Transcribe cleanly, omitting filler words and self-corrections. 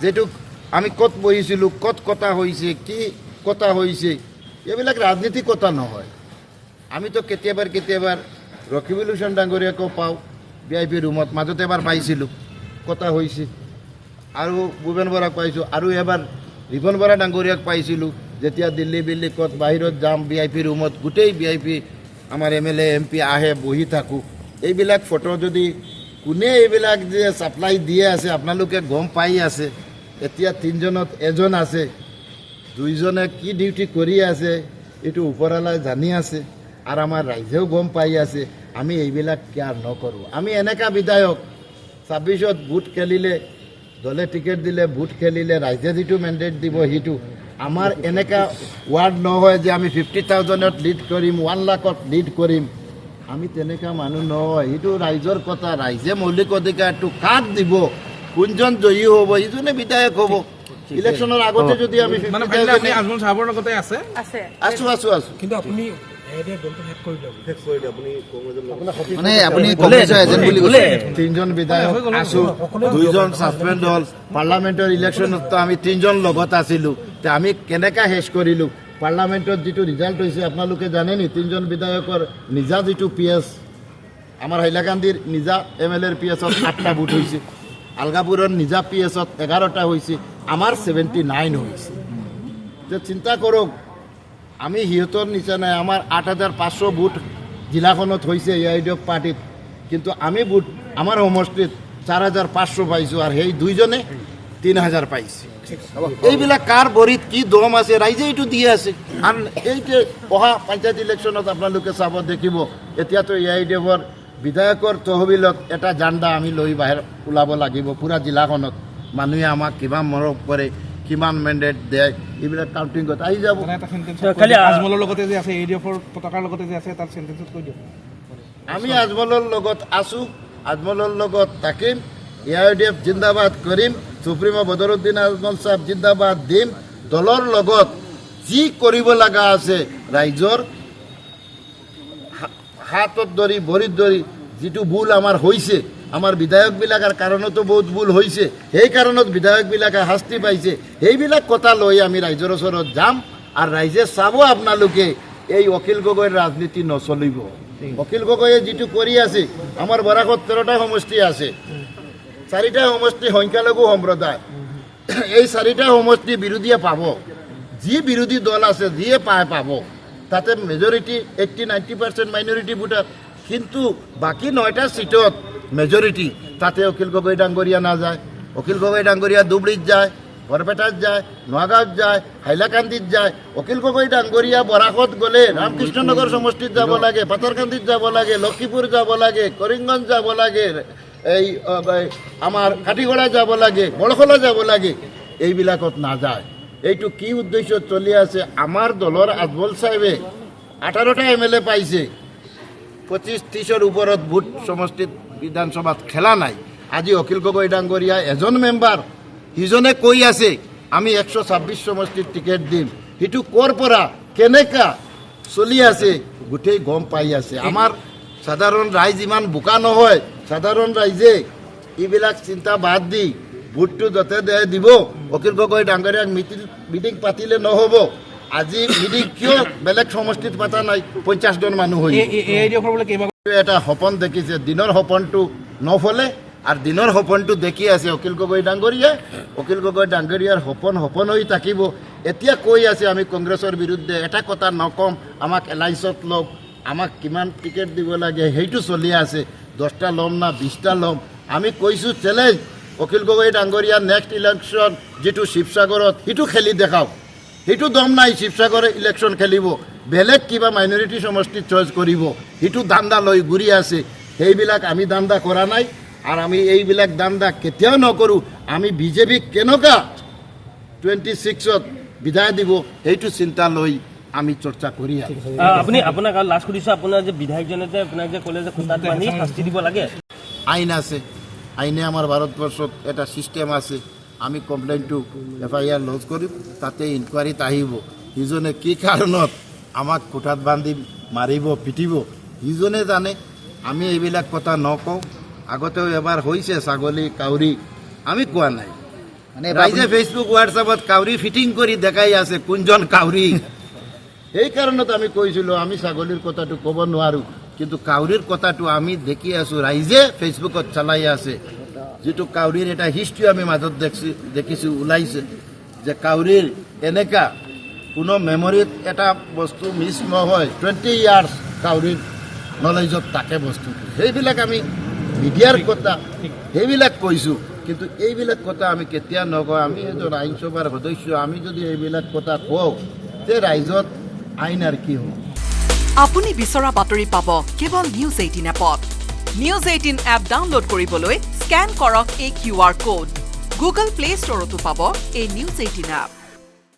যেটো আমি ক'ত বহিছিলোঁ, ক'ত কথা হৈছে, কি কথা হৈছে, এইবিলাক ৰাজনীতি কথা নহয়। আমিতো কেতিয়াবাৰ ৰকিবুল হুছেইন ডাঙৰীয়াকো পাওঁ VIP ৰুমত, মাজতে এবাৰ পাইছিলোঁ, কথা হৈছে। আৰু ভূপেন বৰাক পাইছোঁ, আৰু এবাৰ ৰিপন বৰা ডাঙৰীয়াক পাইছিলোঁ, যেতিয়া দিল্লী ক'ত বাহিৰত যাম VIP ৰুমত, গোটেই VIP আমাৰ MLA MP আহে, বহি থাকোঁ। এইবিলাক ফটো যদি কোনে এইবিলাক যে ছাপ্লাই দিয়ে আছে আপোনালোকে গম পাই আছে। এতিয়া 3জনত এজন আছে, 2জনে কি ডিউটি কৰি আছে এইটো ওপৰৱালাই জানি আছে, আৰু আমাৰ ৰাইজেও গম পাই আছে। আমি এইবিলাক কেয়াৰ নকৰোঁ। আমি এনেকা বিধায়ক 26ত ভোট খেলিলে, দলে টিকেট দিলে, ভোট খেলিলে, ৰাইজে যিটো মেণ্ডেট দিব সেইটো। আমাৰ এনেকা ৱাৰ্ড নহয় যে আমি 50,000ত লিড কৰিম, 1 লাখত লিড কৰিম। আমি তেনেকা মানুহ নহয়। সেইটো ৰাইজৰ কথা। ৰাইজে মৌলিক অধিকাৰটো কাক দিব, কোনজন জয়ী হ'ব, ইজনে বিধায়ক হ'ব। ইলেকশ্যনৰ আগতে যদি আমি আজমল সাহেবৰ লগতে আছে আছো কিন্তু আপুনি মানে আপুনি কংগ্ৰেছৰ এজেণ্ট বুলি ক'লে 3জন বিধায়ক আছো, 2জন ছাছপেণ্ড হ'ল। পাৰ্লামেণ্টৰ ইলেকশ্যনতো আমি 3জন লগত আছিলোঁ। আমি কেনেকৈ শেষ কৰিলোঁ? পাৰ্লামেণ্টত যিটো ৰিজাল্ট হৈছে আপোনালোকে জানেনি? 3জন বিধায়কৰ নিজা যিটো PS, আমাৰ হাইলাকান্দিৰ নিজা MLAৰ PS-ত 8টা ভোট হৈছে, আলগাপুৰৰ নিজা PS-ত 11টা হৈছে, আমাৰ 79 হৈছে। যে চিন্তা কৰক, আমি সিহঁতৰ নিচিনা আমাৰ 8,500 ভোট জিলাখনত হৈছে AIDF পাৰ্টিত, কিন্তু আমি ভোট আমাৰ সমষ্টিত 4,500 পাইছোঁ, আৰু সেই 2জনে 3,000 পাইছে। এইবিলাক কাৰ বৰিত কি দম আছে, ৰাইজে এইটো দি আছে। আৰু এইটো অহা পঞ্চায়ত ইলেকশ্যনত আপোনালোকে চাব, দেখিব এতিয়াতো AIDFৰ বিধায়কৰ তহবিলত এটা জাণ্ডা আমি লৈ বাহিৰ ওলাব লাগিব। পূৰা জিলাখনত মানুহে আমাক কিমান মৰম কৰে, কিমান মেণ্ডেট দিয়ে, এইবিলাক কাউণ্টিঙত আহি যাব। আজমলৰ লগতে যে আছে, AIDFৰ পতাকাৰ লগতে যে আছে, তাৰ চেণ্টেন্সত কৈ দিয়ক। আমি আজমলৰ লগত আছোঁ, আজমলৰ লগত থাকিম, AIDF জিন্দাবাদ কৰিম, সুপ্ৰিমো বদৰুদ্দিন আজমল সাহেব জিন্দাবাদ দিম। দলৰ লগত যি কৰিব লগা আছে, ৰাইজৰ হাতত ধৰি ভৰিত ধৰি যিটো ভুল আমাৰ হৈছে, আমাৰ বিধায়কবিলাকৰ কাৰণতো বহুত ভুল হৈছে, সেই কাৰণত বিধায়কবিলাকে শাস্তি পাইছে, সেইবিলাক কথা লৈ আমি ৰাইজৰ ওচৰত যাম। আৰু ৰাইজে চাব আপোনালোকে এই অখিল গগৈৰ ৰাজনীতি নচলিব। অখিল গগৈয়ে যিটো কৰি আছে, আমাৰ বৰাকত 13টা সমষ্টি আছে, 4টা সমষ্টি সংখ্যালঘু সম্প্ৰদায়। এই 4টা সমষ্টি বিৰোধীয়ে পাব, যি বিৰোধী দল আছে যিয়ে পাব, তাতে মেজৰিটি 80-90% মাইনৰিটি ভোটাৰ। কিন্তু বাকী 9টা চিটত মেজৰিটি, তাতে অখিল গগৈ ডাঙৰীয়া নাযায়। অখিল গগৈ ডাঙৰীয়া ধুবুৰীত যায়, বৰপেটাত যায়, নগাঁৱত যায়, হাইলাকান্দিত যায়। অখিল গগৈ ডাঙৰীয়া বৰাকত গ'লে ৰামকৃষ্ণনগৰ সমষ্টিত যাব লাগে, পাথাৰকান্দিত যাব লাগে, লক্ষীপুৰ যাব লাগে, কৰিমগঞ্জ যাব লাগে, এই আমাৰ কাটিগড়া যাব লাগে, বৰখলা যাব লাগে, এইবিলাকত নাযায়। এইটো কি উদ্দেশ্যত চলি আছে? আমাৰ দলৰ আজমল চাহেবে 18টা MLA পাইছে, 25-30ৰ ওপৰত ভোট সমষ্টিত বিধানসভাত খেলা নাই। আজি অখিল গগৈ ডাঙৰীয়া এজন মেম্বাৰ, সিজনে কৈ আছে আমি 126 সমষ্টিত টিকেট দিম। সেইটো ক'ৰ পৰা কেনেকা চলি আছে গোটেই গম পাই আছে। আমাৰ সাধাৰণ ৰাইজ ইমান বোকা নহয়। সাধাৰণ ৰাইজে এইবিলাক চিন্তা বাদ দি ভোটটো য'তে দিব। অখিল গগৈ ডাঙৰীয়াক মিটিং পাতিলে নহ'ব। আজি মিটিং কিয় বেলেগ সমষ্টিত পাতা নাই? 50জন মানুহ হৈ এটা সপোন দেখিছে, দিনৰ সপোনটো নফলে, আৰু দিনৰ সপোনটো দেখি আছে অখিল গগৈ ডাঙৰীয়া। অখিল গগৈ ডাঙৰীয়াৰ সপোন হৈ থাকিব। এতিয়া কৈ আছে আমি কংগ্ৰেছৰ বিৰুদ্ধে, এটা কথা নকম, আমাক এলাইন্সত লওক, আমাক কিমান টিকেট দিব লাগে সেইটো চলি আছে। 10টা ল'ম না 20টা ল'ম? আমি কৈছোঁ চেলেঞ্জ, অখিল গগৈ ডাঙৰীয়া নেক্সট ইলেকশ্যন যিটো শিৱসাগৰত, সেইটো খেলি দেখাওক। সেইটো দম নাই শিৱসাগৰ ইলেকশ্যন খেলিব, বেলেগ কিবা মাইনৰিটি সমষ্টিত চইচ কৰিব, সেইটো দান্দা লৈ ঘূৰি আছে। সেইবিলাক আমি দান্দা কৰা নাই, আৰু আমি এইবিলাক দান্দা কেতিয়াও নকৰোঁ। আমি বিজেপিক কেনেকুৱা 26ত বিদায় দিব সেইটো চিন্তা লৈ আমি চৰ্চা কৰি আছোঁ। আপুনি আপোনাক লাষ্ট সুধিছোঁ, আপোনাৰ যে বিধায়কজনে যে আপোনাক যে ক'লে যে খুঁটাত বান্ধি শাস্তি দিব লাগে, আইন আছে, আইনে আমাৰ ভাৰতবৰ্ষত এটা ছিষ্টেম আছে। আমি কমপ্লেইনটো FIR লজ কৰিম, তাতে ইনকুৱাৰীত আহিব সিজনে কি কাৰণত আমাক খুঁটাত বান্ধি মাৰিব পিটিব সিজনে জানে। আমি এইবিলাক কথা নকওঁ। আগতেও এবাৰ হৈছে ছাগলী কাউৰী, আমি কোৱা নাই। ৰাইজে ফেচবুক হোৱাটছআপত কাউৰী ফিটিং কৰি দেখাই আছে কোনজন কাউৰী সেই কাৰণত আমি কৈছিলোঁ আমি ছাগলীৰ কথাটো ক'ব নোৱাৰোঁ কিন্তু কাউৰীৰ কথাটো আমি দেখি আছোঁ ৰাইজে ফেচবুকত চলাই আছে যিটো কাউৰীৰ এটা হিষ্ট্ৰী আমি মাজত দেখিছোঁ ওলাইছে যে কাউৰীৰ এনেকা কোনো মেমৰিত এটা বস্তু মিছ নহয় 20 ইয়াৰ্ছ কাউৰীৰ নলেজত থাকে বস্তুটো সেইবিলাক আমি মিডিয়াৰ কথা সেইবিলাক কৈছোঁ কিন্তু এইবিলাক কথা আমি কেতিয়া নকওঁ আমি এজন আইনসভাৰ সদস্য আমি যদি এইবিলাক কথা কওঁ তে ৰাইজত আইন আৰু কি হ'ব আপুনি বিচৰা বাতৰি পাব কেৱল নিউজ 18 এপত নিউজ 18 এপ ডাউনলোড কৰিবলৈ স্ক্যান কৰক এই QR কোড গুগল প্লে ষ্টৰতো পাব এই নিউজ 18 এপ